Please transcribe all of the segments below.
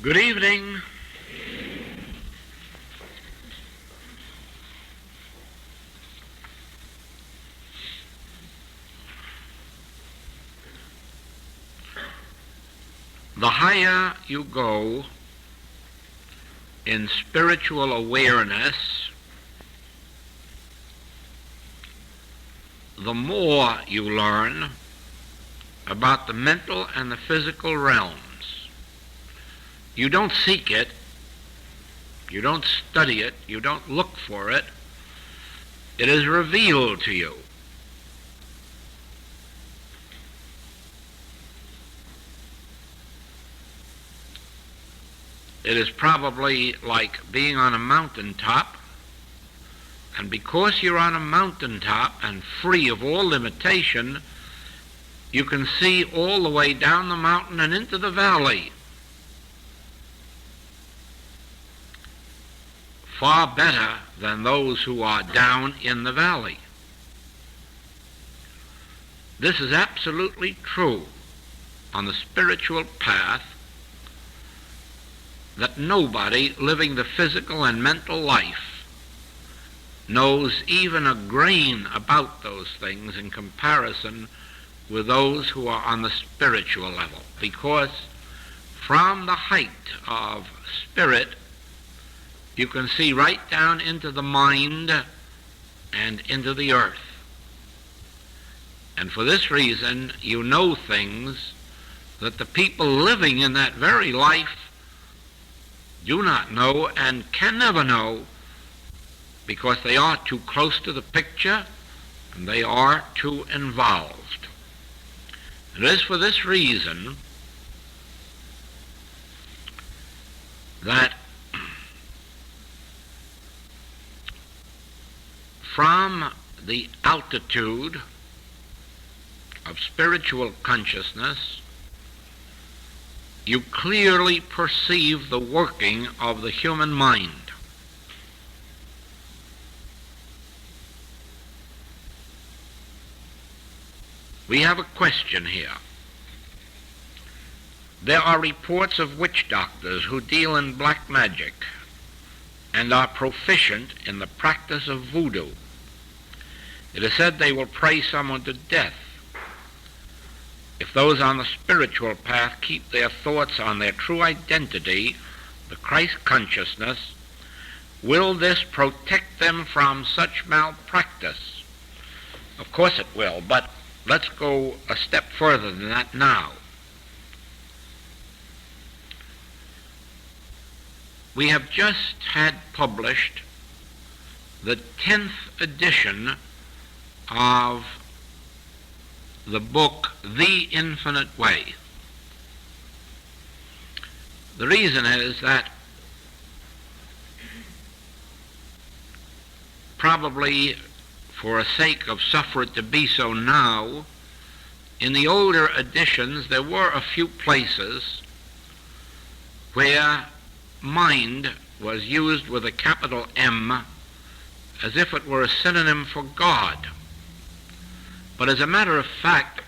Good evening. The higher you go in spiritual awareness, the more you learn about the mental and the physical realms. You don't seek it, you don't study it, you don't look for it. It is revealed to you. It is probably like being on a mountaintop, and because you're on a mountaintop and free of all limitation, you can see all the way down the mountain and into the valley. Far better than those who are down in the valley. This is absolutely true on the spiritual path, that nobody living the physical and mental life knows even a grain about those things in comparison with those who are on the spiritual level, because from the height of spirit you can see right down into the mind and into the earth. And for this reason you know things that the people living in that very life do not know and can never know, because they are too close to the picture and they are too involved. It is for this reason that from the altitude of spiritual consciousness you clearly perceive the working of the human mind. We have a question here. There are reports of witch doctors who deal in black magic and are proficient in the practice of voodoo. It is said they will pray someone to death. If those on the spiritual path keep their thoughts on their true identity, the Christ consciousness, will this protect them from such malpractice? Of course it will, but let's go a step further than that now. We have just had published the 10th edition of the book, The Infinite Way. The reason is that probably for a sake of suffer it to be so now, in the older editions there were a few places where mind was used with a capital M as if it were a synonym for God. But as a matter of fact,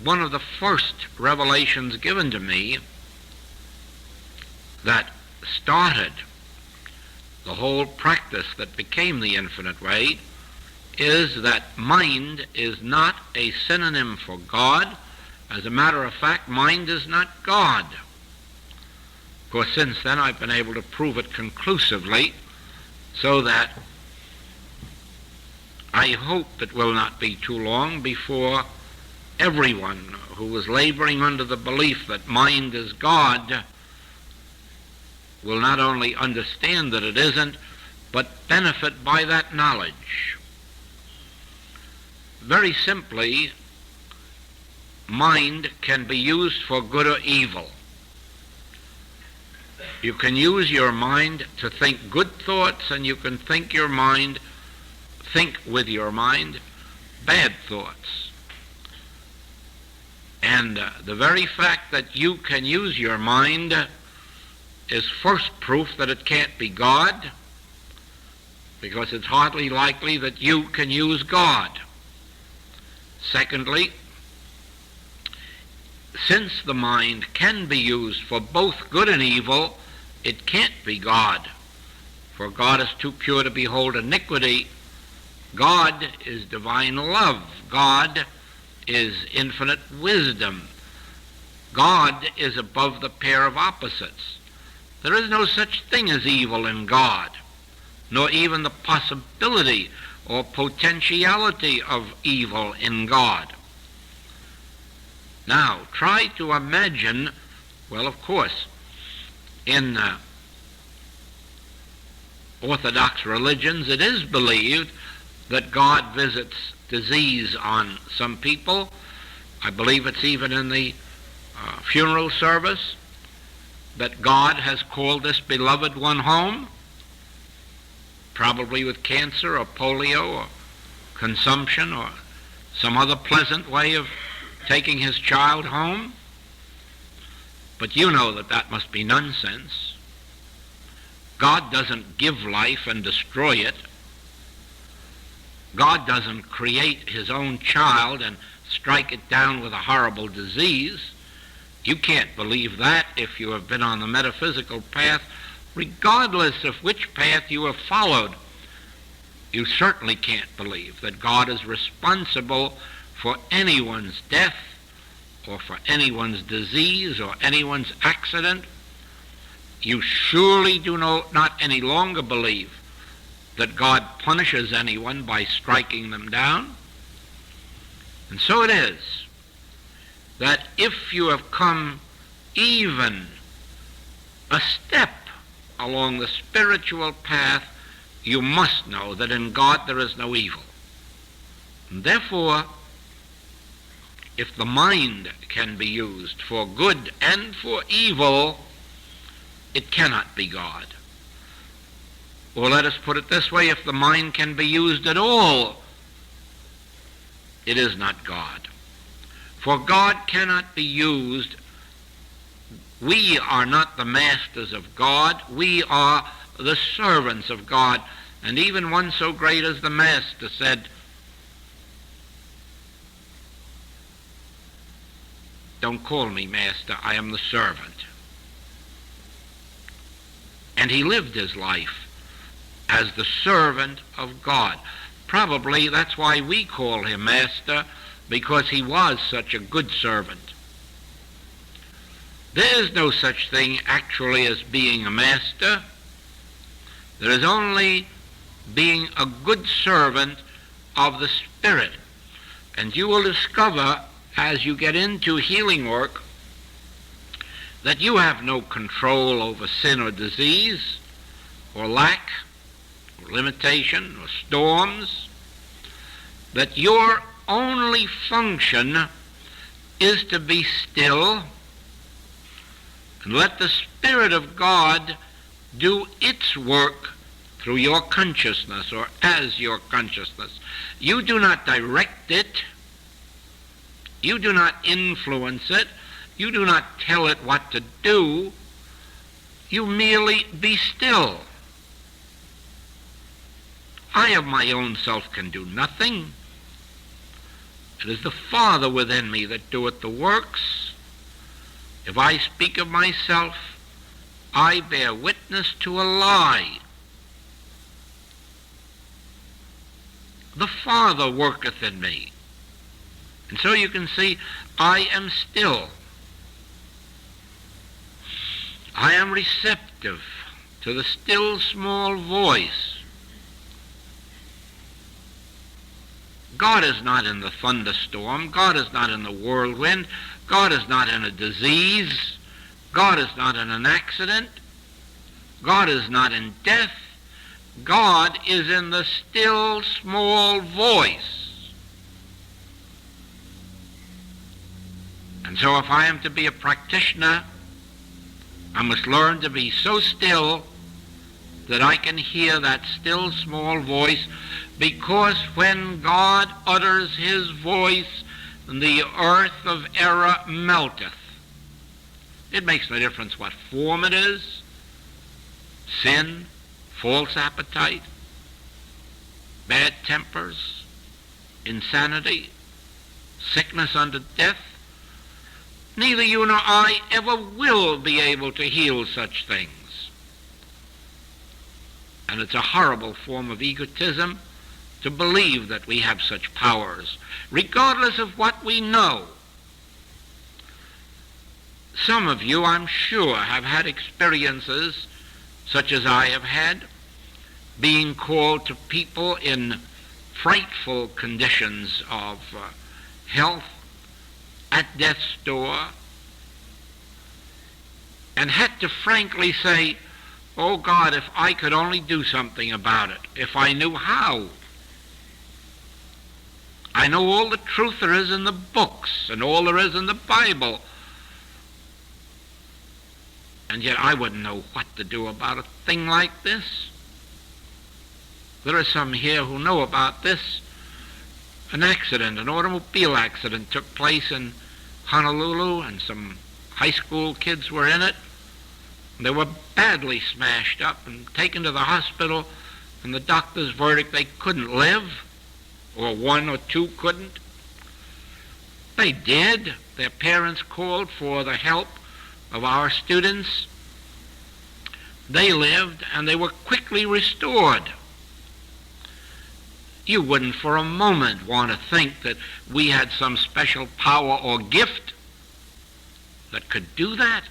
one of the first revelations given to me that started the whole practice that became the infinite way is that mind is not a synonym for God. As a matter of fact, mind is not God. Of course, since then I've been able to prove it conclusively, so that I hope it will not be too long before everyone who is laboring under the belief that mind is God will not only understand that it isn't, but benefit by that knowledge. Very simply, mind can be used for good or evil. You can use your mind to think good thoughts, and you can think with your mind bad thoughts. And the very fact that you can use your mind is first proof that it can't be God, because it's hardly likely that you can use God. Secondly, since the mind can be used for both good and evil, it can't be God. For God is too pure to behold iniquity. God is divine love. God is infinite wisdom. God is above the pair of opposites. There is no such thing as evil in God, nor even the possibility or potentiality of evil in God. Now, try to imagine, well, of course, in Orthodox religions, it is believed that God visits disease on some people. I believe it's even in the funeral service that God has called this beloved one home, probably with cancer or polio or consumption or some other pleasant way of taking his child home. But you know that that must be nonsense. God doesn't give life and destroy it. God doesn't create his own child and strike it down with a horrible disease. You can't believe that if you have been on the metaphysical path, regardless of which path you have followed. You certainly can't believe that God is responsible for anyone's death or for anyone's disease or anyone's accident. You surely do not any longer believe that God punishes anyone by striking them down. And so it is that if you have come even a step along the spiritual path, you must know that in God there is no evil. And therefore, if the mind can be used for good and for evil, it cannot be God. Or let us put it this way, if the mind can be used at all, it is not God. For God cannot be used. We are not the masters of God. We are the servants of God. And even one so great as the Master said, "Don't call me master, I am the servant." And he lived his life as the servant of God. Probably that's why we call him master, because he was such a good servant. There is no such thing actually as being a master. There is only being a good servant of the Spirit. And you will discover as you get into healing work that you have no control over sin or disease or lack or limitation or storms, that your only function is to be still and let the Spirit of God do its work through your consciousness or as your consciousness. You do not direct it. You do not influence it. You do not tell it what to do. You merely be still. I of my own self can do nothing. It is the Father within me that doeth the works. If I speak of myself, I bear witness to a lie. The Father worketh in me. And so you can see, I am still. I am receptive to the still small voice. God is not in the thunderstorm. God is not in the whirlwind. God is not in a disease. God is not in an accident. God is not in death. God is in the still small voice. And so if I am to be a practitioner, I must learn to be so still that I can hear that still small voice, because when God utters his voice, the earth of error melteth. It makes no difference what form it is, sin, false appetite, bad tempers, insanity, sickness unto death. Neither you nor I ever will be able to heal such things. And it's a horrible form of egotism to believe that we have such powers, regardless of what we know. Some of you, I'm sure, have had experiences such as I have had, being called to people in frightful conditions of health at death's door, and had to frankly say, "Oh God, if I could only do something about it, if I knew how. I know all the truth there is in the books and all there is in the Bible, and yet I wouldn't know what to do about a thing like this." There are some here who know about this. An automobile accident took place in Honolulu, and some high school kids were in it. They were badly smashed up and taken to the hospital, and the doctor's verdict, they couldn't live, or one or two couldn't. They did. Their parents called for the help of our students. They lived, and they were quickly restored. You wouldn't for a moment want to think that we had some special power or gift that could do that.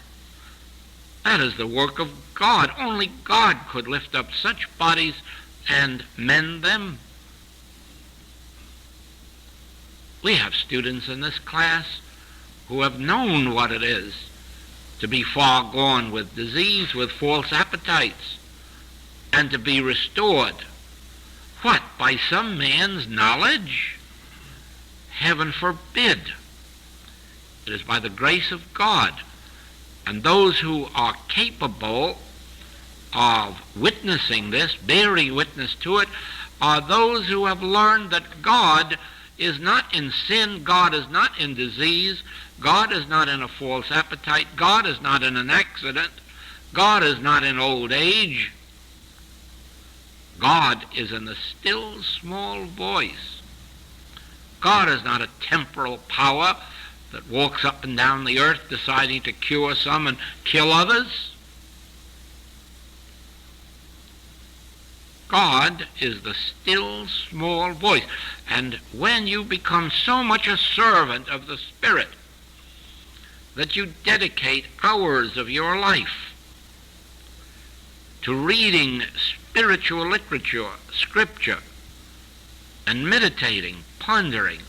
That is the work of God. Only God could lift up such bodies and mend them. We have students in this class who have known what it is to be far gone with disease, with false appetites, and to be restored. What, by some man's knowledge? Heaven forbid. It is by the grace of God. And those who are capable of witnessing this, bearing witness to it, are those who have learned that God is not in sin, God is not in disease, God is not in a false appetite, God is not in an accident, God is not in old age. God is in the still small voice. God is not a temporal power that walks up and down the earth deciding to cure some and kill others. God is the still small voice. And when you become so much a servant of the Spirit that you dedicate hours of your life to reading spiritual literature, scripture, and meditating, pondering,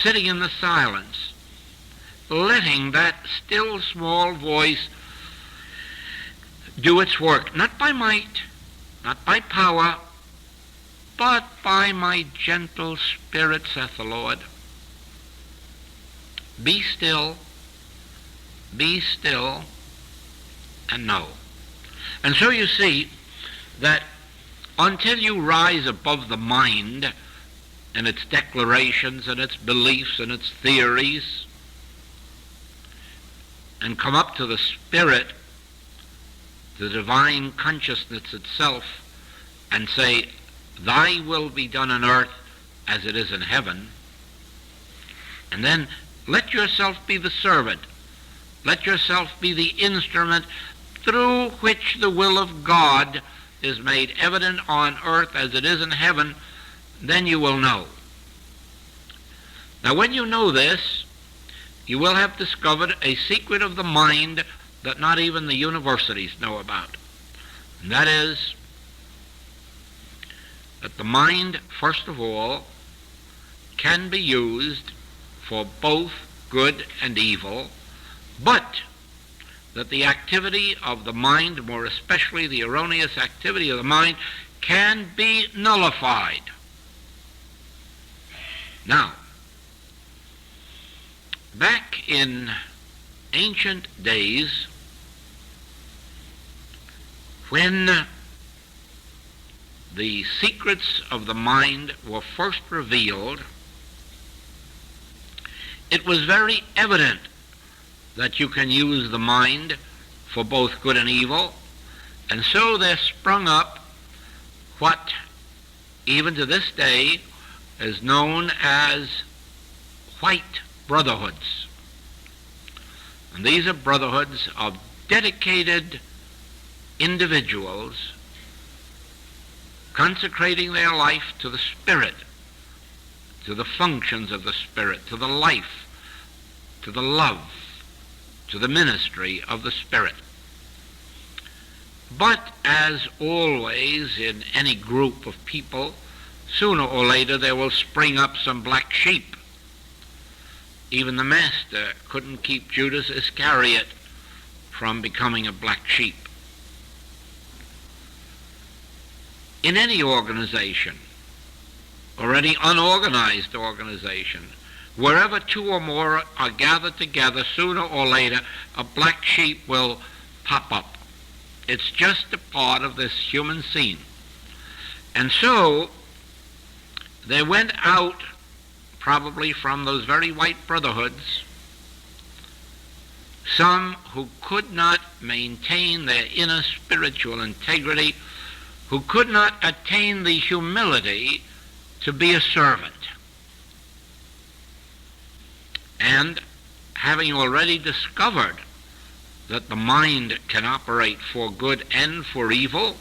sitting in the silence, letting that still small voice do its work, not by might, not by power, but by my gentle spirit, saith the Lord. Be still, and know. And so you see that until you rise above the mind and its declarations and its beliefs and its theories and come up to the Spirit, the divine consciousness itself, and say, "Thy will be done on earth as it is in heaven," and then let yourself be the servant, let yourself be the instrument through which the will of God is made evident on earth as it is in heaven, then you will know. Now, when you know this, you will have discovered a secret of the mind that not even the universities know about. And that is that the mind, first of all, can be used for both good and evil, but that the activity of the mind, more especially the erroneous activity of the mind, can be nullified. Now, back in ancient days, when the secrets of the mind were first revealed, it was very evident that you can use the mind for both good and evil, and so there sprung up what, even to this day, is known as white brotherhoods. And these are brotherhoods of dedicated individuals consecrating their life to the Spirit, to the functions of the Spirit, to the life, to the love, to the ministry of the Spirit. But as always in any group of people, sooner or later there will spring up some black sheep. Even the Master couldn't keep Judas Iscariot from becoming a black sheep. In any organization, or any unorganized organization, wherever two or more are gathered together, sooner or later a black sheep will pop up. It's just a part of this human scene. And so there went out, probably from those very white brotherhoods, some who could not maintain their inner spiritual integrity, who could not attain the humility to be a servant. And having already discovered that the mind can operate for good and for evil,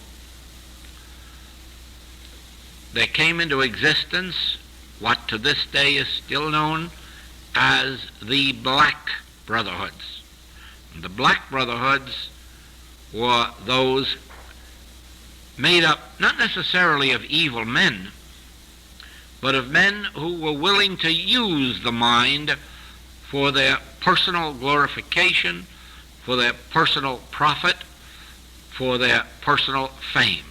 there came into existence what to this day is still known as the Black Brotherhoods. And the Black Brotherhoods were those made up not necessarily of evil men, but of men who were willing to use the mind for their personal glorification, for their personal profit, for their personal fame.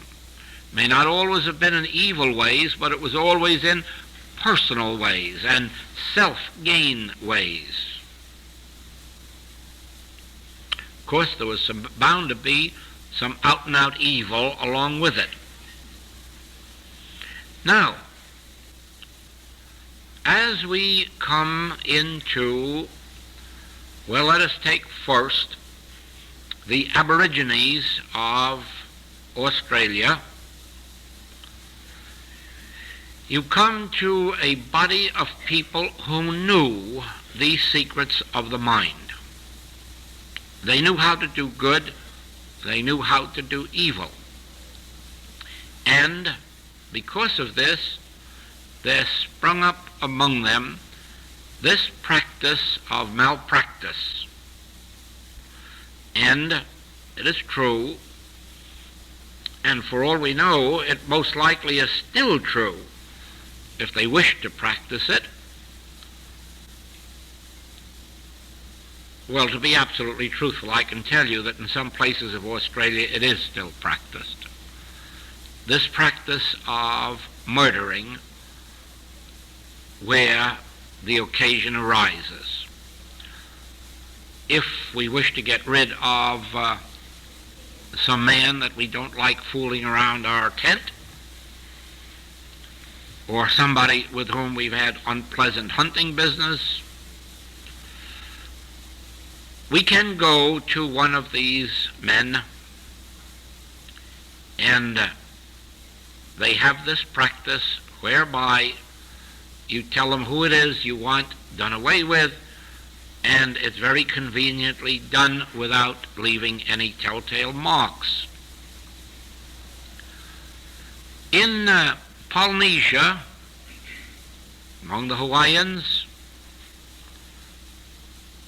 May not always have been in evil ways, but it was always in personal ways and self-gain ways. Of course, there was bound to be some out-and-out evil along with it. Now, as we come into, well, let us take first the Aborigines of Australia. You come to a body of people who knew the secrets of the mind. They knew how to do good. They knew how to do evil. And because of this, there sprung up among them this practice of malpractice. And it is true, and for all we know, it most likely is still true, if they wish to practice it. Well, to be absolutely truthful, I can tell you that in some places of Australia it is still practiced. This practice of murdering where the occasion arises. If we wish to get rid of some man that we don't like fooling around our tent, or somebody with whom we've had unpleasant hunting business, we can go to one of these men, and they have this practice whereby you tell them who it is you want done away with, and it's very conveniently done without leaving any telltale marks. In Polynesia, among the Hawaiians,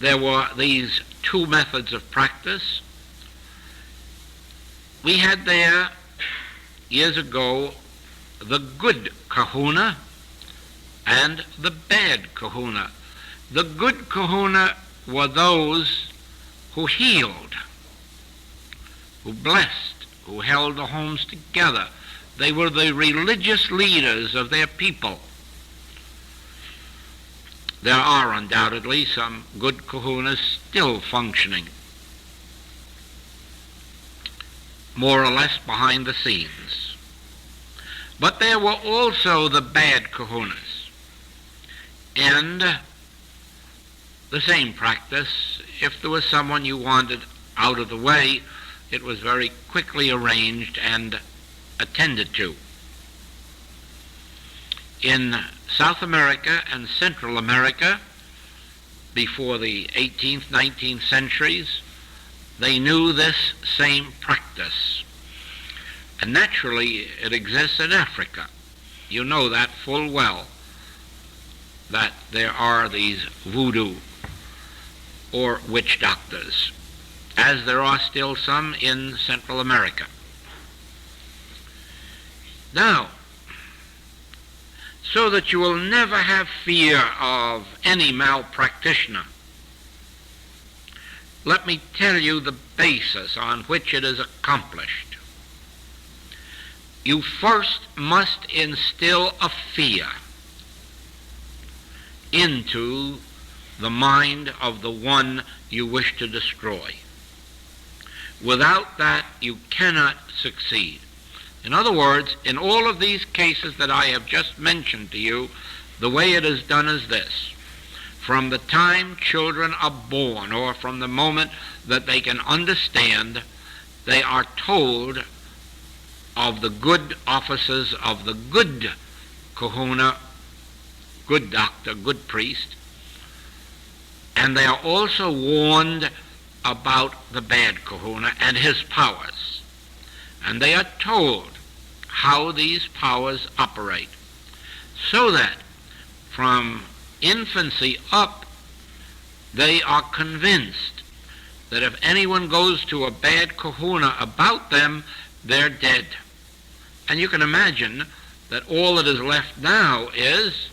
there were these two methods of practice. We had there, years ago, the good kahuna and the bad kahuna. The good kahuna were those who healed, who blessed, who held the homes together. They were the religious leaders of their people. There are undoubtedly some good kahunas still functioning, more or less behind the scenes. But there were also the bad kahunas. And the same practice, if there was someone you wanted out of the way, it was very quickly arranged and attended to. In South America and Central America, before the 18th, 19th centuries, they knew this same practice. And naturally, it exists in Africa. You know that full well, that there are these voodoo or witch doctors, as there are still some in Central America. Now, so that you will never have fear of any malpractitioner, let me tell you the basis on which it is accomplished. You first must instill a fear into the mind of the one you wish to destroy. Without that, you cannot succeed. In other words, in all of these cases that I have just mentioned to you, the way it is done is this. From the time children are born, or from the moment that they can understand, they are told of the good offices of the good kahuna, good doctor, good priest, and they are also warned about the bad kahuna and his powers. And they are told how these powers operate, so that from infancy up, they are convinced that if anyone goes to a bad kahuna about them, they're dead. And you can imagine that all that is left now is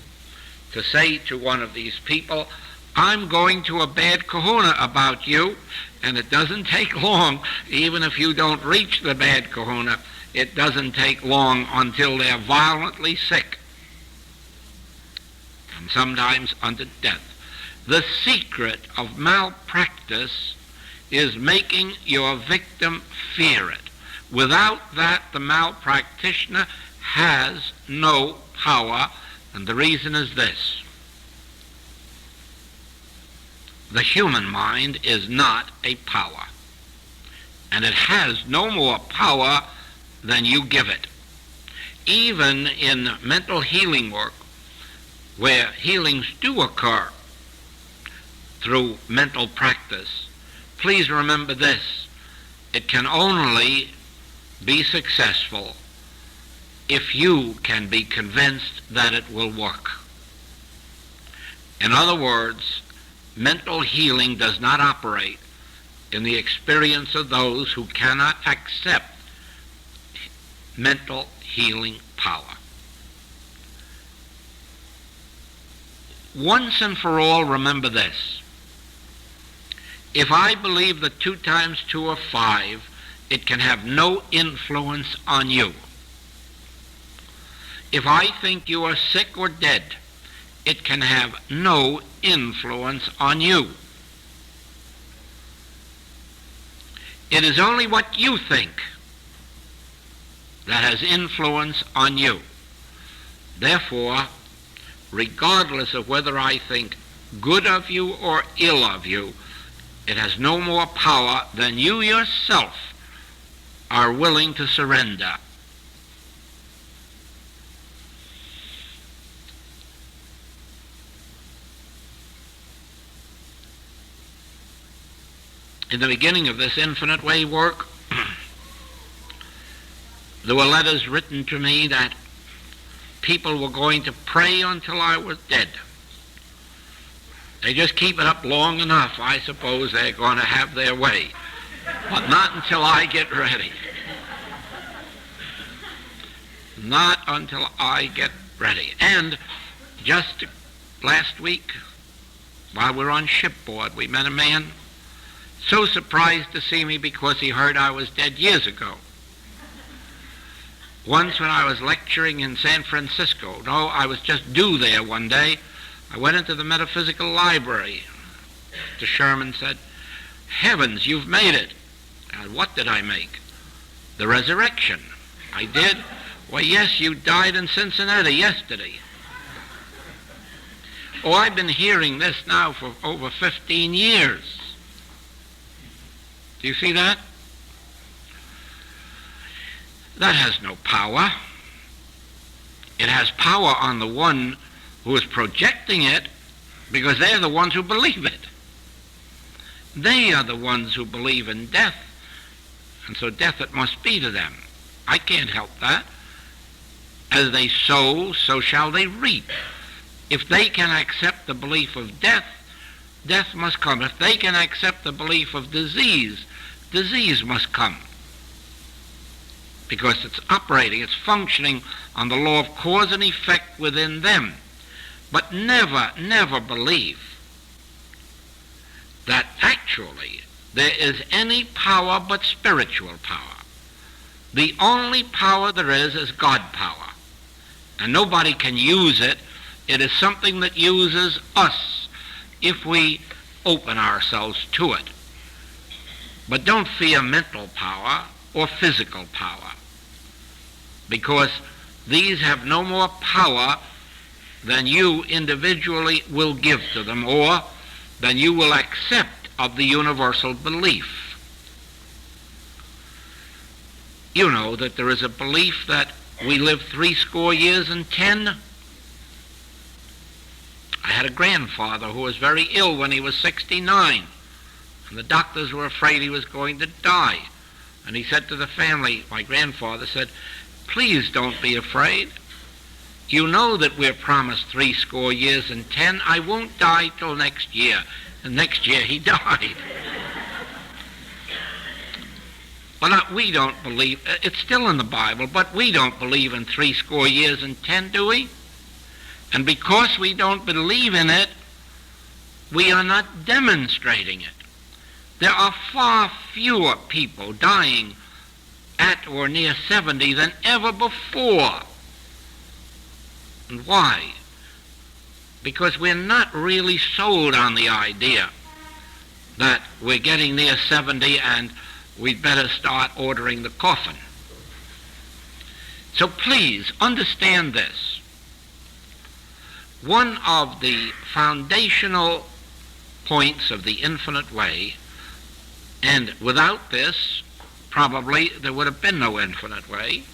to say to one of these people, I'm going to a bad kahuna about you, and it doesn't take long, even if you don't reach the bad kahuna, it doesn't take long until they're violently sick, and sometimes unto death. The secret of malpractice is making your victim fear it. Without that, the malpractitioner has no power, and the reason is this. The human mind is not a power, and it has no more power than you give it. Even in mental healing work, where healings do occur through mental practice, please remember this: it can only be successful if you can be convinced that it will work. In other words, mental healing does not operate in the experience of those who cannot accept mental healing power. Once and for all, remember this. If I believe that 2 times 2 are 5, it can have no influence on you. If I think you are sick or dead, it can have no influence on you. It is only what you think that has influence on you. Therefore, regardless of whether I think good of you or ill of you, it has no more power than you yourself are willing to surrender. In the beginning of this Infinite Way work, there were letters written to me that people were going to pray until I was dead. They just keep it up long enough, I suppose they're going to have their way. But not until I get ready. Not until I get ready. And just last week, while we were on shipboard, we met a man so surprised to see me because he heard I was dead years ago. Once when I was lecturing in San Francisco, I was just due there one day, I went into the metaphysical library. Mr. Sherman said, "Heavens, you've made it." And what did I make? The resurrection. I did? Why, yes, you died in Cincinnati yesterday. Oh, I've been hearing this now for over 15 years. Do you see that? That has no power. It has power on the one who is projecting it, because they're the ones who believe it. They are the ones who believe in death, and so death it must be to them. I can't help that. As they sow, so shall they reap. If they can accept the belief of death, death must come. If they can accept the belief of disease, disease must come. Because it's operating, it's functioning on the law of cause and effect within them. But never, never believe that actually there is any power but spiritual power. The only power there is God power. And nobody can use it. It is something that uses us if we open ourselves to it. But don't fear mental power or physical power, because these have no more power than you individually will give to them, or than you will accept of the universal belief. You know that there is a belief that we live 70 years and 10. I had a grandfather who was very ill when he was 69, and the doctors were afraid he was going to die. And he said to the family, my grandfather said, "Please don't be afraid. You know that we're promised 70 years and 10. I won't die till next year." And next year he died. But we don't believe, it's still in the Bible, but we don't believe in 70 years and 10, do we? And because we don't believe in it, we are not demonstrating it. There are far fewer people dying at or near 70 than ever before. And why? Because we're not really sold on the idea that we're getting near 70 and we'd better start ordering the coffin. So please understand this. One of the foundational points of the infinite way, and without this, probably there would have been no infinite way.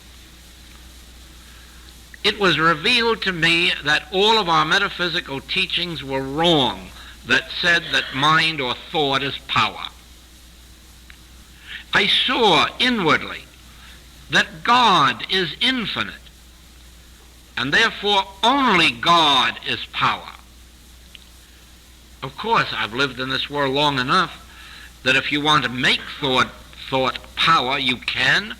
It was revealed to me that all of our metaphysical teachings were wrong that said that mind or thought is power. I saw inwardly that God is infinite, and therefore only God is power. Of course, I've lived in this world long enough that if you want to make thought power, you can.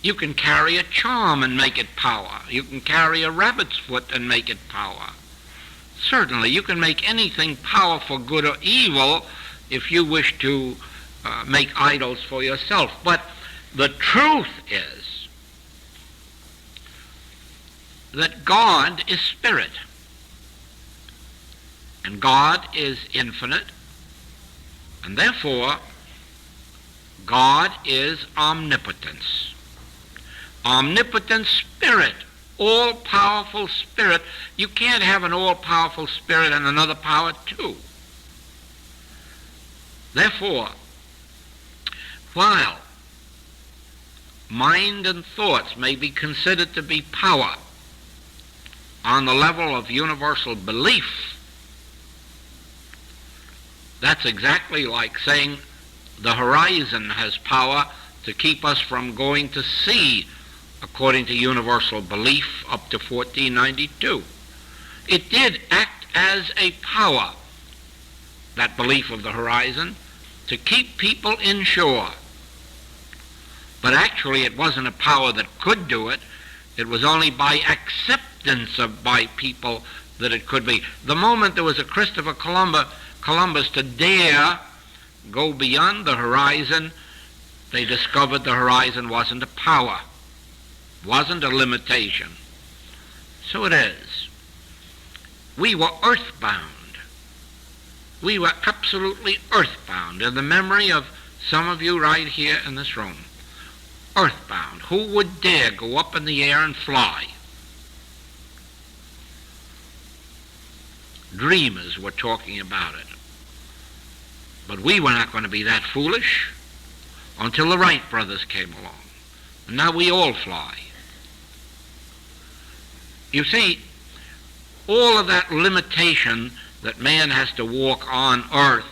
You can carry a charm and make it power. You can carry a rabbit's foot and make it power. Certainly, you can make anything power for good or evil if you wish to make idols for yourself. But the truth is that God is spirit, and God is infinite, and therefore God is omnipotence. Omnipotent spirit, all-powerful spirit. You can't have an all-powerful spirit and another power too. Therefore, while mind and thoughts may be considered to be power on the level of universal belief, that's exactly like saying the horizon has power to keep us from going to sea, according to universal belief up to 1492. It did act as a power, that belief of the horizon, to keep people inshore. But actually it wasn't a power that could do it. It was only by acceptance by people that it could be. The moment there was a Christopher Columbus to dare go beyond the horizon, they discovered the horizon wasn't a power, wasn't a limitation. So it is. We were earthbound. We were absolutely earthbound, in the memory of some of you right here in this room. Earthbound. Who would dare go up in the air and fly? Dreamers were talking about it. But we were not going to be that foolish until the Wright brothers came along. And now we all fly. You see, all of that limitation that man has to walk on earth.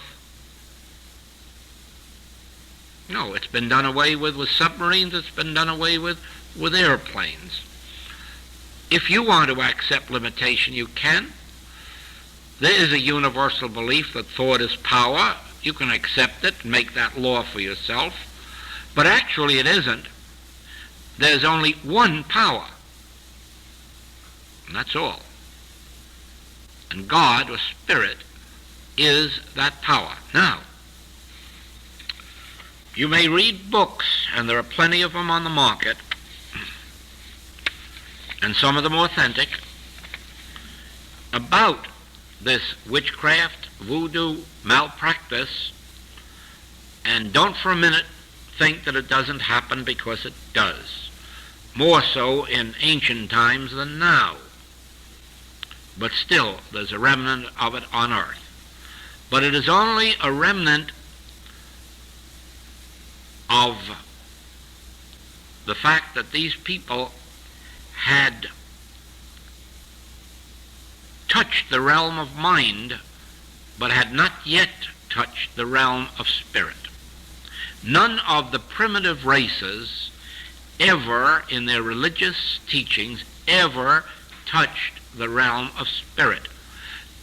No, it's been done away with submarines. It's been done away with airplanes. If you want to accept limitation, you can. There is a universal belief that thought is power. You can accept it and make that law for yourself. But actually it isn't. There's only one power. And that's all. And God, or Spirit, is that power. Now, you may read books, and there are plenty of them on the market, and some of them authentic, about this witchcraft, voodoo, malpractice, and don't for a minute think that it doesn't happen, because it does. More so in ancient times than now. But still, there's a remnant of it on earth. But it is only a remnant of the fact that these people had touched the realm of mind, but had not yet touched the realm of spirit. None of the primitive races ever, in their religious teachings, ever touched the realm of spirit.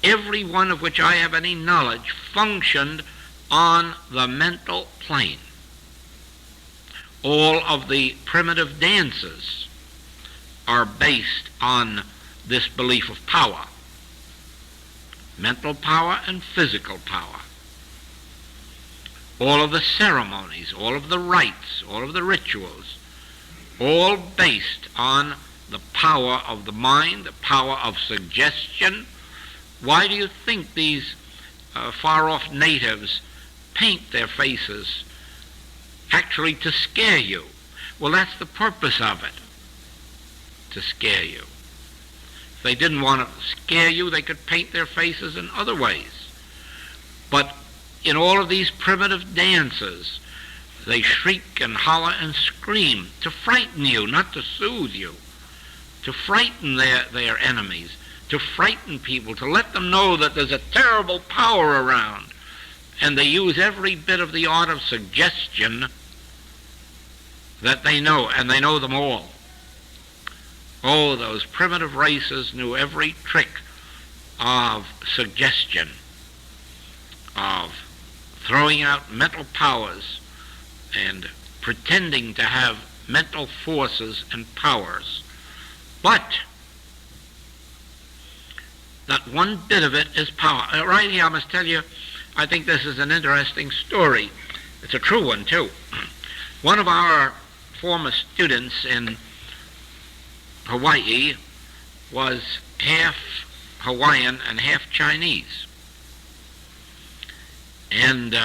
Every one of which I have any knowledge functioned on the mental plane. All of the primitive dances are based on this belief of power. Mental power and physical power. All of the ceremonies, all of the rites, all of the rituals, all based on the power of the mind, the power of suggestion. Why do you think these far-off natives paint their faces actually to scare you? Well, that's the purpose of it, to scare you. If they didn't want to scare you, they could paint their faces in other ways. But in all of these primitive dances, they shriek and holler and scream to frighten you, not to soothe you, to frighten their enemies, to frighten people, to let them know that there's a terrible power around. And they use every bit of the art of suggestion that they know, and they know them all. Oh, those primitive races knew every trick of suggestion, of throwing out mental powers and pretending to have mental forces and powers. But not one bit of it is power. Right here, I must tell you, I think this is an interesting story. It's a true one, too. One of our former students in Hawaii was half Hawaiian and half Chinese. And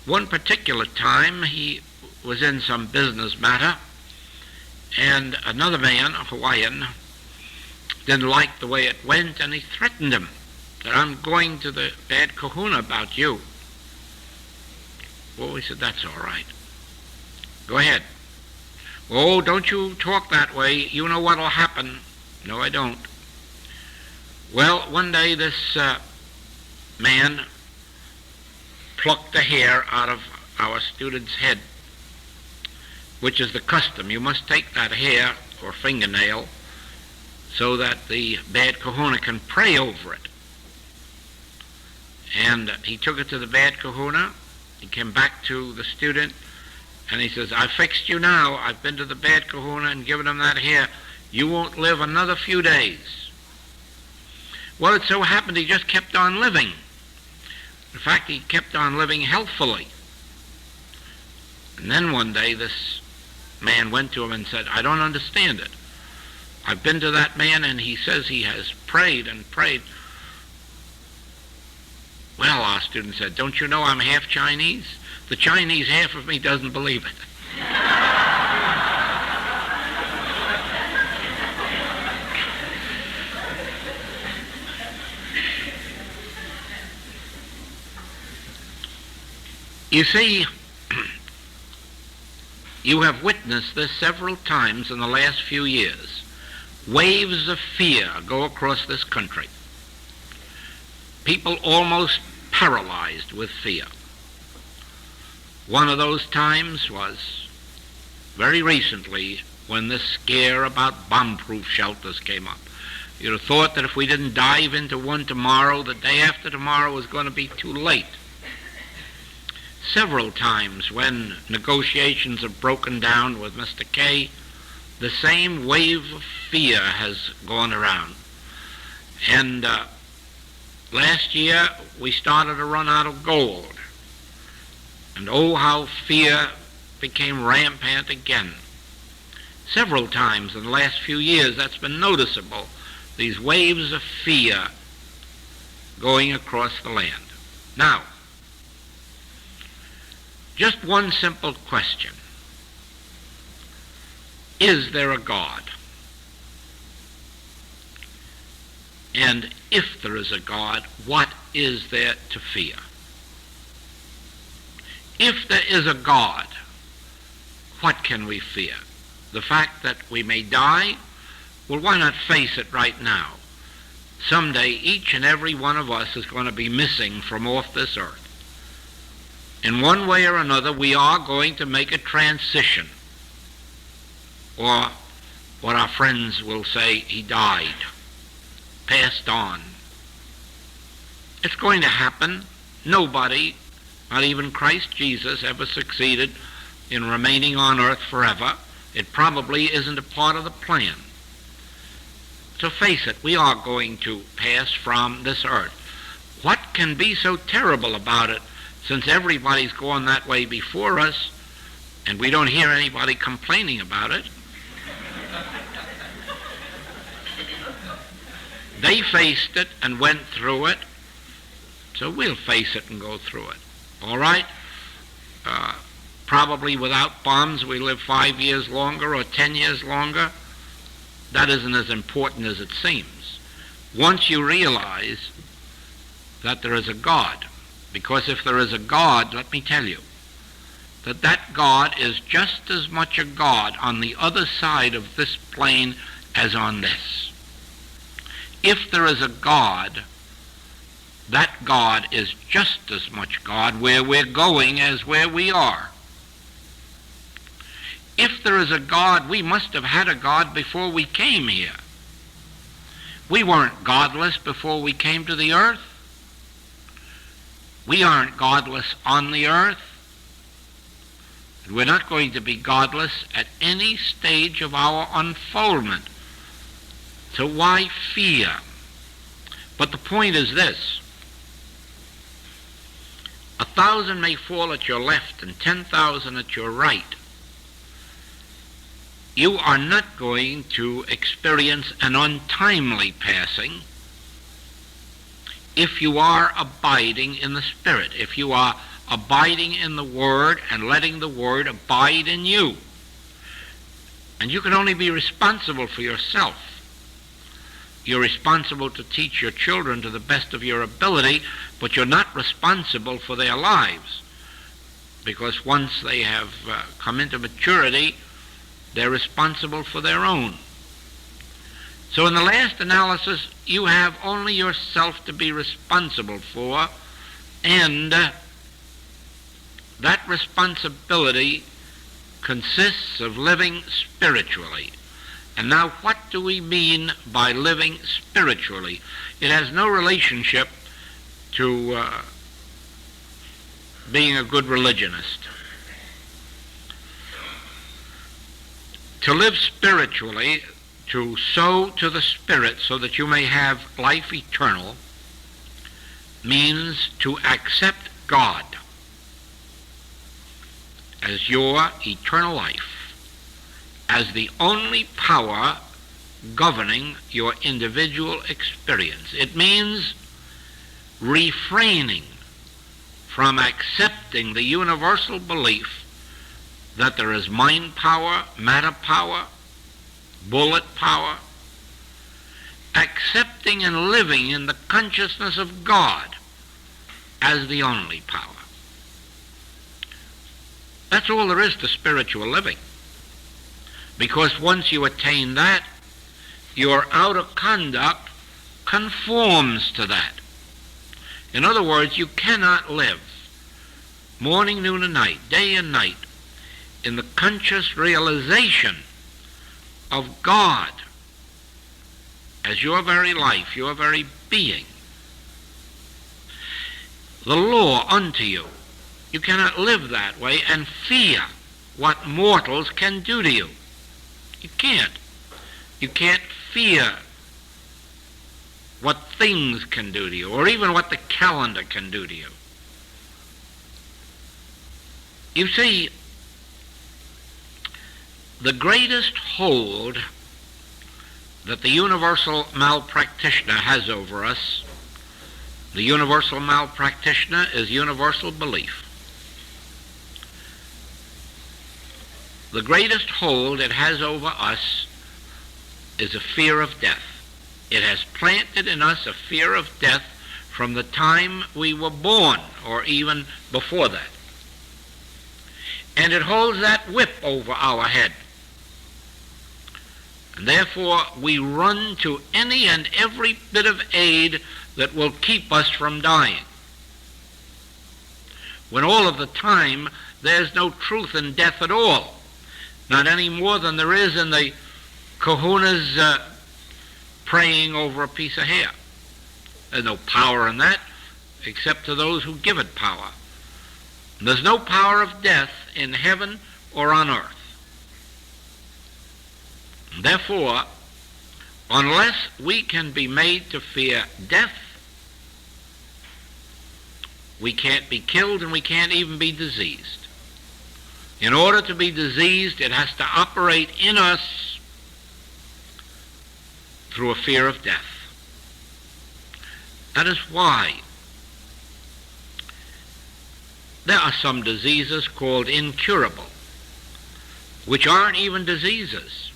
one particular time he was in some business matter, and another man, a Hawaiian, didn't like the way it went, and he threatened him that I'm going to the bad kahuna about you. Well, he said, that's all right. Go ahead. Oh, don't you talk that way. You know what'll happen. No, I don't. Well, one day this man plucked the hair out of our student's head, which is the custom. You must take that hair or fingernail so that the bad kahuna can pray over it. And he took it to the bad kahuna. He came back to the student, and he says, I fixed you now. I've been to the bad kahuna and given him that hair. You won't live another few days. Well, it so happened he just kept on living. In fact, he kept on living healthfully. And then one day this man went to him and said, I don't understand it. I've been to that man and he says he has prayed and prayed. Well, our student said, don't you know I'm half Chinese? The Chinese half of me doesn't believe it. You see, you have witnessed this several times in the last few years. waves of fear go across this country. People almost paralyzed with fear. One of those times was very recently when this scare about bomb-proof shelters came up. You'd have thought that if we didn't dive into one tomorrow, the day after tomorrow was going to be too late. Several times when negotiations have broken down with Mr. K, the same wave of fear has gone around. And last year we started to run out of gold. And oh, how fear became rampant again. Several times in the last few years that's been noticeable, these waves of fear going across the land. Now, just one simple question. Is there a God? And if there is a God, what is there to fear? If there is a God, what can we fear? The fact that we may die? Well, why not face it right now? Someday each and every one of us is going to be missing from off this earth. In one way or another, we are going to make a transition. Or what our friends will say, he died, passed on. It's going to happen. Nobody, not even Christ Jesus, ever succeeded in remaining on earth forever. It probably isn't a part of the plan. So face it, we are going to pass from this earth. What can be so terrible about it, since everybody's gone that way before us, and we don't hear anybody complaining about it? They faced it and went through it, so we'll face it and go through it. All right? Probably without bombs we live 5 years longer or 10 years longer. That isn't as important as it seems. Once you realize that there is a God, because if there is a God, let me tell you, that God is just as much a God on the other side of this plane as on this. If there is a God, that God is just as much God where we're going as where we are. If there is a God, we must have had a God before we came here. We weren't godless before we came to the earth. We aren't godless on the earth. And we're not going to be godless at any stage of our unfoldment. So why fear? But the point is this. 1,000 may fall at your left and 10,000 at your right. You are not going to experience an untimely passing if you are abiding in the Spirit, if you are abiding in the Word and letting the Word abide in you. And you can only be responsible for yourself. You're responsible to teach your children to the best of your ability, but you're not responsible for their lives, because once they have come into maturity, they're responsible for their own. So in the last analysis, you have only yourself to be responsible for, and that responsibility consists of living spiritually. And now what do we mean by living spiritually? It has no relationship to being a good religionist. To live spiritually, to sow to the Spirit so that you may have life eternal, means to accept God as your eternal life, as the only power governing your individual experience. It means refraining from accepting the universal belief that there is mind power, matter power, bullet power, accepting and living in the consciousness of God as the only power. That's all there is to spiritual living. Because once you attain that, your outer conduct conforms to that. In other words, you cannot live morning, noon, and night, day and night, in the conscious realization of God as your very life, your very being, the law unto you. You cannot live that way and fear what mortals can do to you. You can't. You can't fear what things can do to you, or even what the calendar can do to you. You see, the greatest hold that the universal malpractitioner has over us, the universal malpractitioner is universal belief. The greatest hold it has over us is a fear of death. It has planted in us a fear of death from the time we were born, or even before that. And it holds that whip over our head. And therefore we run to any and every bit of aid that will keep us from dying, when all of the time there's no truth in death at all, not any more than there is in the kahuna's praying over a piece of hair. There's no power in that, except to those who give it power. There's no power of death in heaven or on earth. Therefore, unless we can be made to fear death, we can't be killed and we can't even be diseased. In order to be diseased, it has to operate in us through a fear of death. That is why there are some diseases called incurable, which aren't even diseases.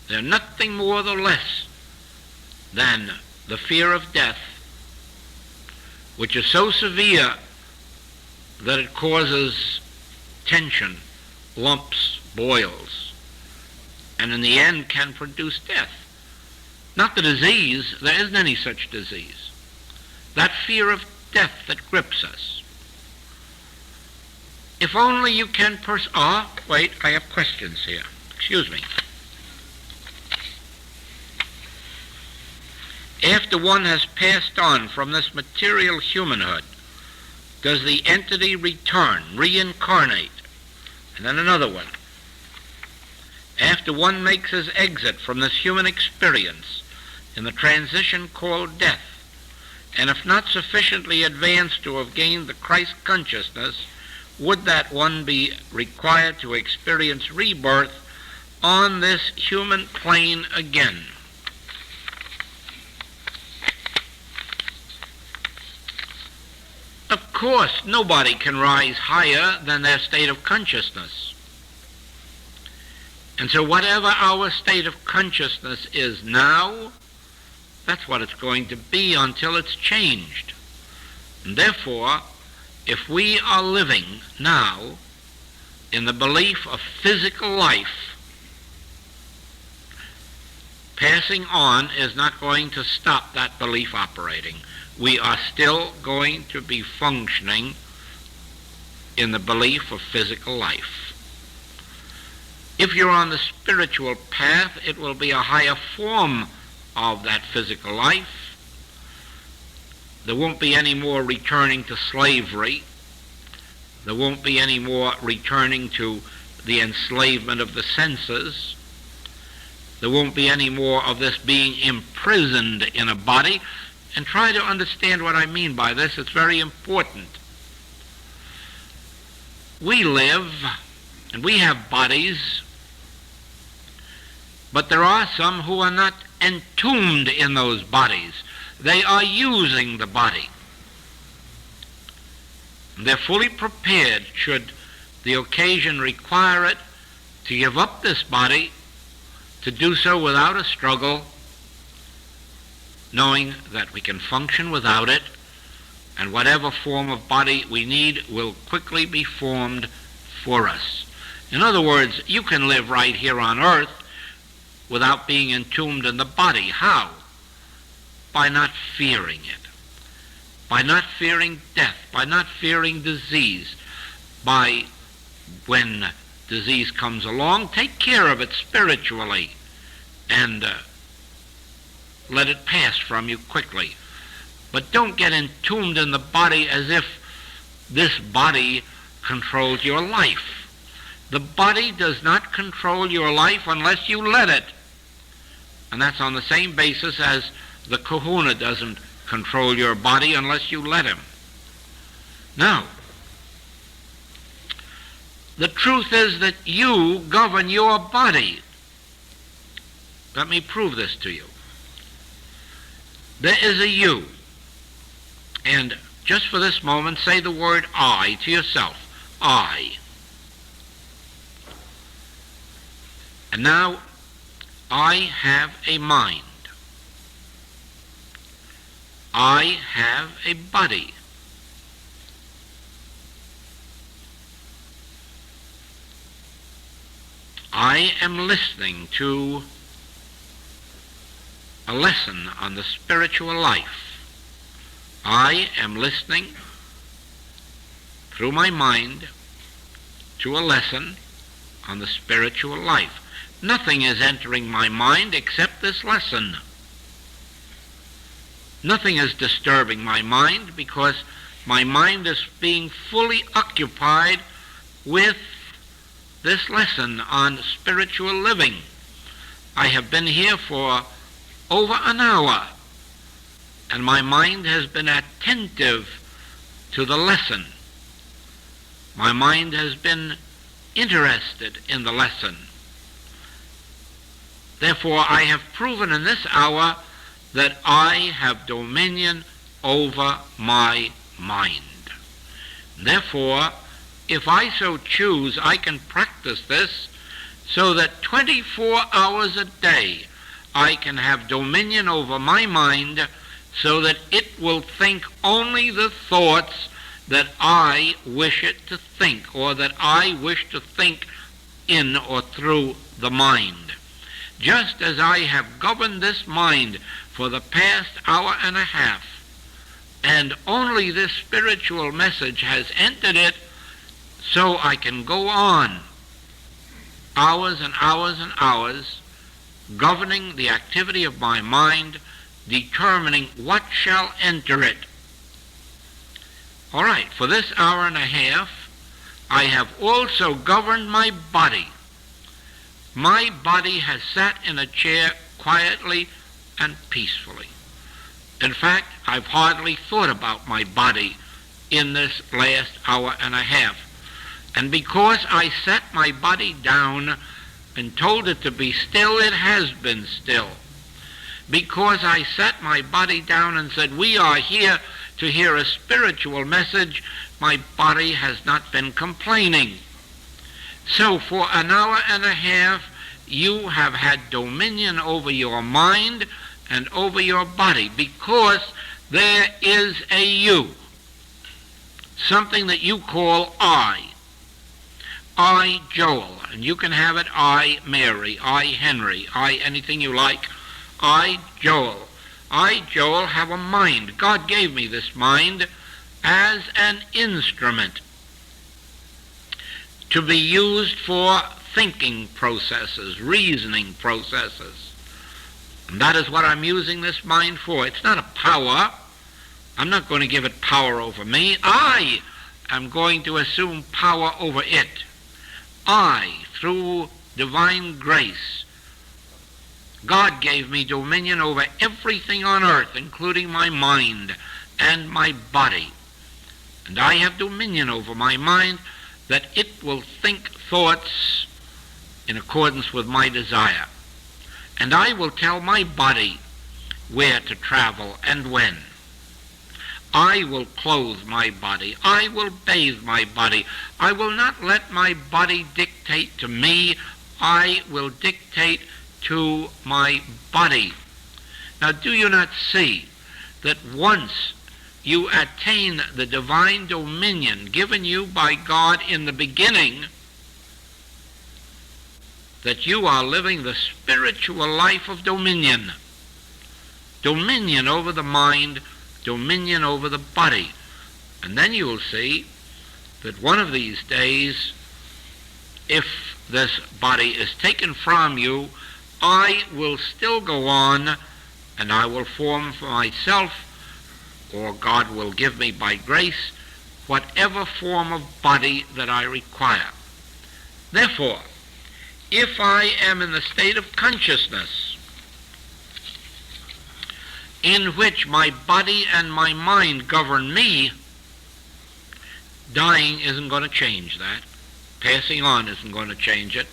They're nothing more or less than the fear of death, which is so severe that it causes tension, lumps, boils, and in the end can produce death. Not the disease, there isn't any such disease. That fear of death that grips us. If only you can wait, I have questions here. Excuse me. After one has passed on from this material humanhood, does the entity return, reincarnate? And then another one. After one makes his exit from this human experience in the transition called death, and if not sufficiently advanced to have gained the Christ consciousness, would that one be required to experience rebirth on this human plane again? Of course, nobody can rise higher than their state of consciousness. And so whatever our state of consciousness is now, that's what it's going to be until it's changed. And therefore, if we are living now in the belief of physical life, passing on is not going to stop that belief operating. We are still going to be functioning in the belief of physical life. If you're on the spiritual path, it will be a higher form of that physical life. There won't be any more returning to slavery. There won't be any more returning to the enslavement of the senses. There won't be any more of this being imprisoned in a body. And try to understand what I mean by this. It's very important. We live, and we have bodies, but there are some who are not entombed in those bodies. They are using the body. They're fully prepared, should the occasion require it, to give up this body, to do so without a struggle, knowing that we can function without it, and whatever form of body we need will quickly be formed for us. In other words, you can live right here on earth without being entombed in the body. How? By not fearing it. By not fearing death. By not fearing disease. By, when disease comes along, take care of it spiritually and let it pass from you quickly. But don't get entombed in the body as if this body controls your life. The body does not control your life unless you let it. And that's on the same basis as the kahuna doesn't control your body unless you let him. Now, the truth is that you govern your body. Let me prove this to you. There is a you. And just for this moment, say the word I to yourself. I. And now, I have a mind. I have a body. I am listening to a lesson on the spiritual life. I am listening through my mind to a lesson on the spiritual life. Nothing is entering my mind except this lesson. Nothing is disturbing my mind because my mind is being fully occupied with this lesson on spiritual living. I have been here for over an hour, and my mind has been attentive to the lesson. My mind has been interested in the lesson. Therefore, I have proven in this hour that I have dominion over my mind. Therefore, if I so choose, I can practice this so that 24 hours a day I can have dominion over my mind so that it will think only the thoughts that I wish it to think, or that I wish to think in or through the mind. Just as I have governed this mind for the past hour and a half, and only this spiritual message has entered it, so I can go on hours and hours and hours governing the activity of my mind, determining what shall enter it. All right, for this hour and a half, I have also governed my body. My body has sat in a chair quietly and peacefully. In fact, I've hardly thought about my body in this last hour and a half. And because I set my body down and told it to be still, it has been still. Because I set my body down and said, we are here to hear a spiritual message, my body has not been complaining. So for an hour and a half, you have had dominion over your mind and over your body, because there is a you, something that you call I. I, Joel, and you can have it I, Mary, I, Henry, I, anything you like. I, Joel. I, Joel, have a mind. God gave me this mind as an instrument to be used for thinking processes, reasoning processes. And that is what I'm using this mind for. It's not a power. I'm not going to give it power over me. I am going to assume power over it. I, through divine grace, God gave me dominion over everything on earth, including my mind and my body. And I have dominion over my mind that it will think thoughts in accordance with my desire. And I will tell my body where to travel and when. I will clothe my body. I will bathe my body. I will not let my body dictate to me. I will dictate to my body. Now, do you not see that once you attain the divine dominion given you by God in the beginning, that you are living the spiritual life of dominion. Dominion over the mind, dominion over the body. And then you will see that one of these days, if this body is taken from you, I will still go on, and I will form for myself, or God will give me by grace, whatever form of body that I require. Therefore, if I am in the state of consciousness in which my body and my mind govern me, dying isn't going to change that. Passing on isn't going to change it.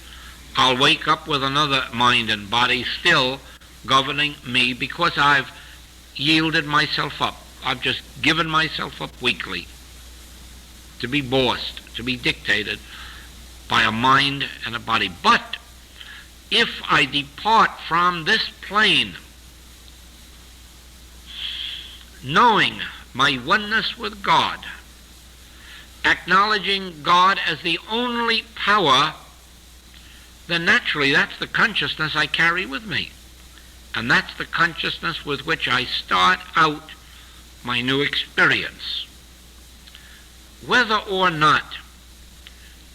I'll wake up with another mind and body still governing me because I've yielded myself up. I've just given myself up weakly to be bossed, to be dictated by a mind and a body. But if I depart from this plane, knowing my oneness with God, acknowledging God as the only power, then naturally that's the consciousness I carry with me. And that's the consciousness with which I start out my new experience. Whether or not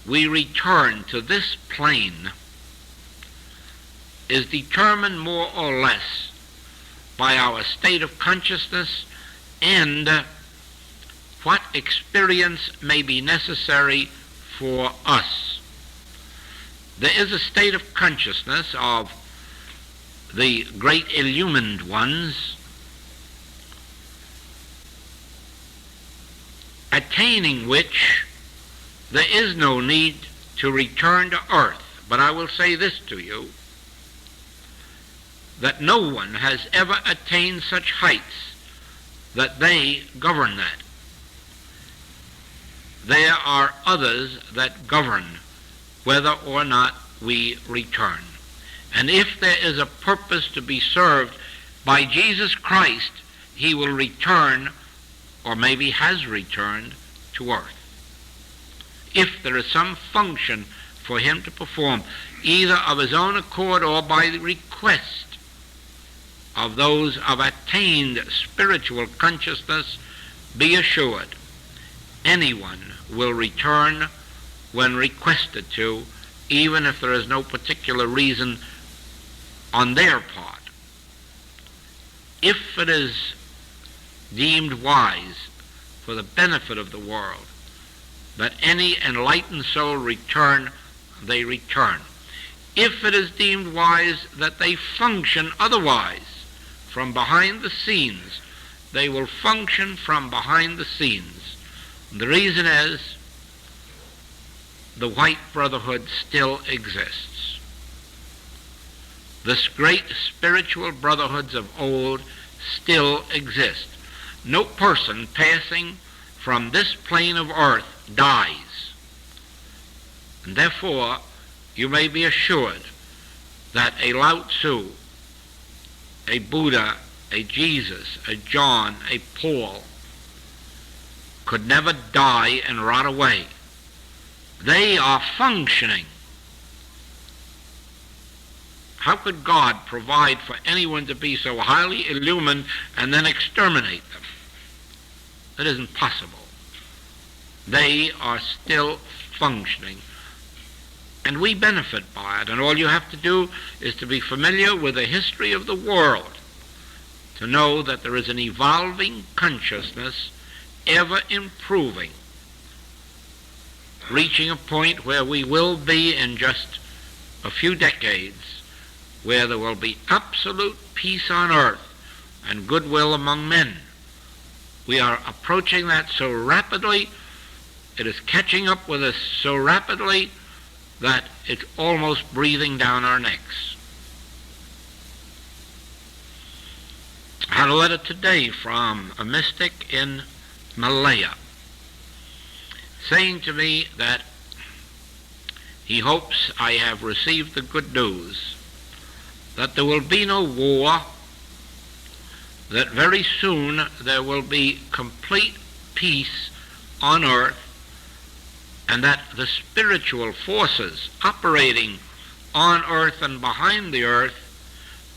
we return to this plane is determined more or less by our state of consciousness and what experience may be necessary for us. There is a state of consciousness of the great illumined ones, attaining which there is no need to return to earth. But I will say this to you, that no one has ever attained such heights that they govern that. There are others that govern whether or not we return. And if there is a purpose to be served by Jesus Christ, he will return, or maybe has returned, to earth. If there is some function for him to perform, either of his own accord or by the request of those of attained spiritual consciousness, be assured, anyone will return when requested to, even if there is no particular reason on their part. If it is deemed wise for the benefit of the world that any enlightened soul return, they return. If it is deemed wise that they function otherwise from behind the scenes, they will function from behind the scenes. The reason is the white brotherhood still exists. This great spiritual brotherhoods of old still exist. No person passing from this plane of earth dies. And therefore, you may be assured that a Lao Tzu, a Buddha, a Jesus, a John, a Paul could never die and rot away. They are functioning. How could God provide for anyone to be so highly illumined and then exterminate them? That isn't possible. They are still functioning. And we benefit by it. And all you have to do is to be familiar with the history of the world to know that there is an evolving consciousness, ever improving, reaching a point where we will be in just a few decades, where there will be absolute peace on earth and goodwill among men. We are approaching that so rapidly, it is catching up with us so rapidly that it's almost breathing down our necks. I had a letter today from a mystic in Malaya saying to me that he hopes I have received the good news that there will be no war, that very soon there will be complete peace on earth, and that the spiritual forces operating on earth and behind the earth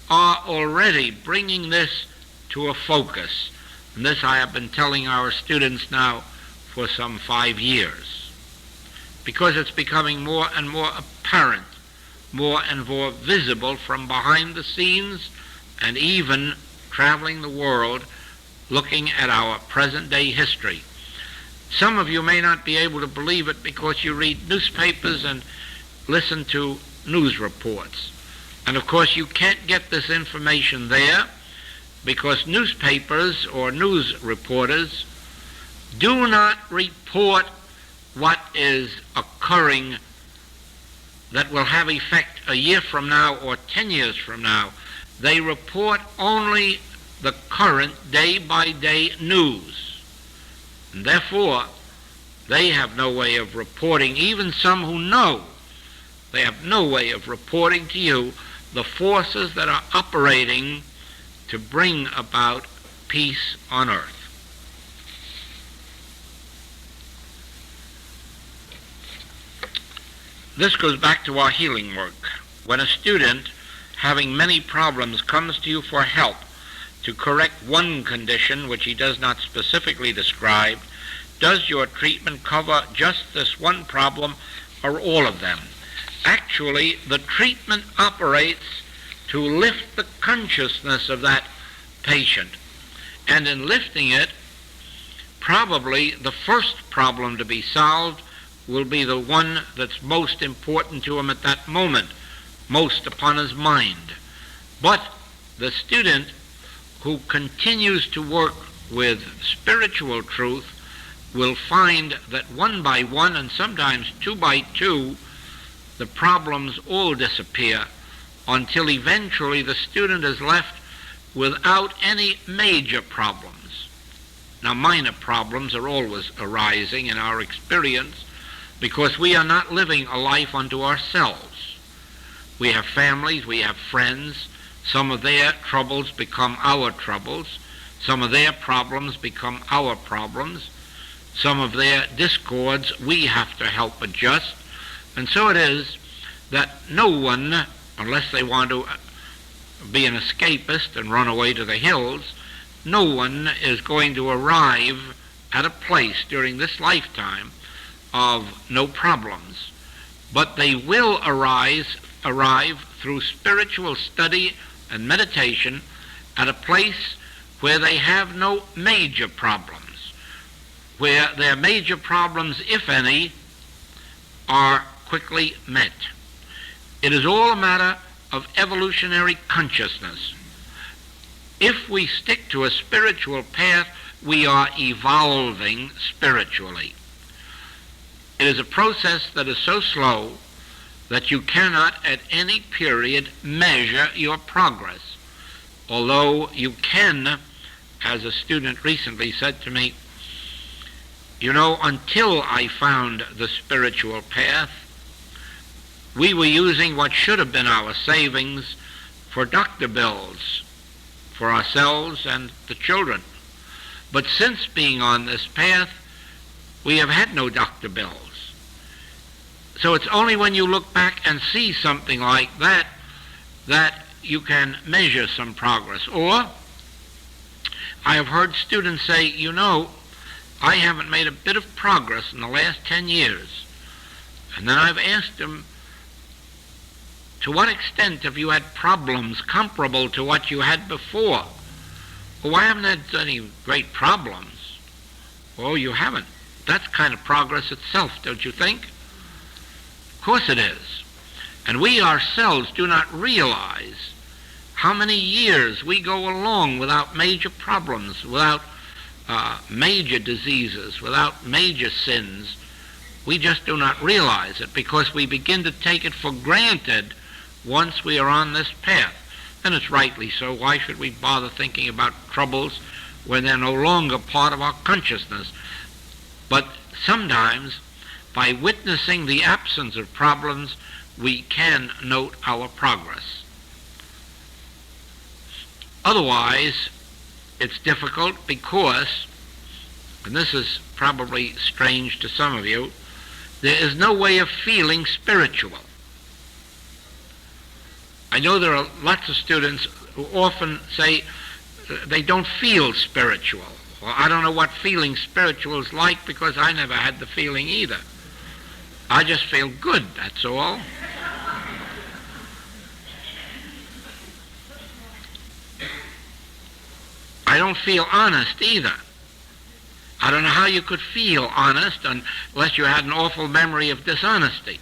are already bringing this to a focus. And this I have been telling our students now for some 5 years, because it's becoming more and more apparent, more and more visible from behind the scenes, and even traveling the world looking at our present-day history. Some of you may not be able to believe it because you read newspapers and listen to news reports. And of course you can't get this information there because newspapers or news reporters do not report what is occurring that will have effect a year from now or 10 years from now. They report only the current day-by-day news. And therefore, they have no way of reporting, even some who know, they have no way of reporting to you the forces that are operating to bring about peace on earth. This goes back to our healing work. When a student having many problems comes to you for help to correct one condition which he does not specifically describe, does your treatment cover just this one problem or all of them? Actually, the treatment operates to lift the consciousness of that patient. And in lifting it, probably the first problem to be solved will be the one that's most important to him at that moment, most upon his mind. But the student who continues to work with spiritual truth will find that one by one, and sometimes two by two, the problems all disappear until eventually the student is left without any major problems. Now, minor problems are always arising in our experience because we are not living a life unto ourselves. We have families, we have friends. Some of their troubles become our troubles. Some of their problems become our problems. Some of their discords we have to help adjust. And so it is that no one, unless they want to be an escapist and run away to the hills, no one is going to arrive at a place during this lifetime of no problems. But they will arrive through spiritual study and meditation at a place where they have no major problems, where their major problems, if any, are quickly met. It is all a matter of evolutionary consciousness. If we stick to a spiritual path, we are evolving spiritually. It is a process that is so slow that you cannot at any period measure your progress. Although you can, as a student recently said to me, you know, until I found the spiritual path, we were using what should have been our savings for doctor bills for ourselves and the children. But since being on this path, we have had no doctor bills. So it's only when you look back and see something like that that you can measure some progress. Or I have heard students say, you know, I haven't made a bit of progress in the last 10 years. And then I've asked them, to what extent have you had problems comparable to what you had before? Oh, I haven't had any great problems. Oh, you haven't. That's kind of progress itself, don't you think? Of course it is. And we ourselves do not realize how many years we go along without major problems, without major diseases, without major sins. We just do not realize it because we begin to take it for granted once we are on this path. And it's rightly so. Why should we bother thinking about troubles when they're no longer part of our consciousness? But sometimes, by witnessing the absence of problems, we can note our progress. Otherwise, it's difficult because, and this is probably strange to some of you, there is no way of feeling spiritual. I know there are lots of students who often say they don't feel spiritual. Well, I don't know what feeling spiritual is like because I never had the feeling either. I just feel good, that's all. I don't feel honest either. I don't know how you could feel honest unless you had an awful memory of dishonesty.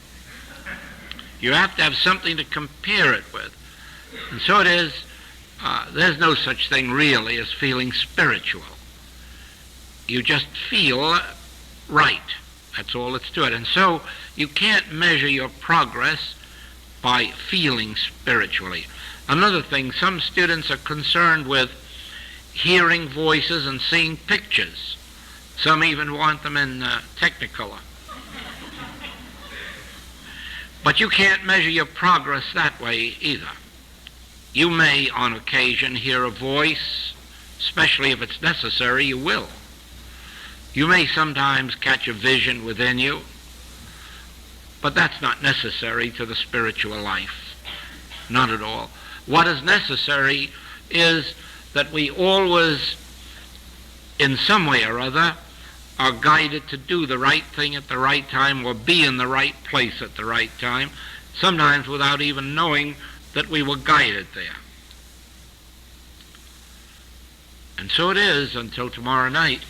You have to have something to compare it with. And so it is, there's no such thing really as feeling spiritual. You just feel right. That's all that's to it. And so you can't measure your progress by feeling spiritually. Another thing, some students are concerned with hearing voices and seeing pictures. Some even want them in Technicolor. But you can't measure your progress that way either. You may, on occasion, hear a voice, especially if it's necessary, you will. You may sometimes catch a vision within you, but that's not necessary to the spiritual life. Not at all. What is necessary is that we always, in some way or other, are guided to do the right thing at the right time or be in the right place at the right time, sometimes without even knowing that we were guided there. And so it is until tomorrow night.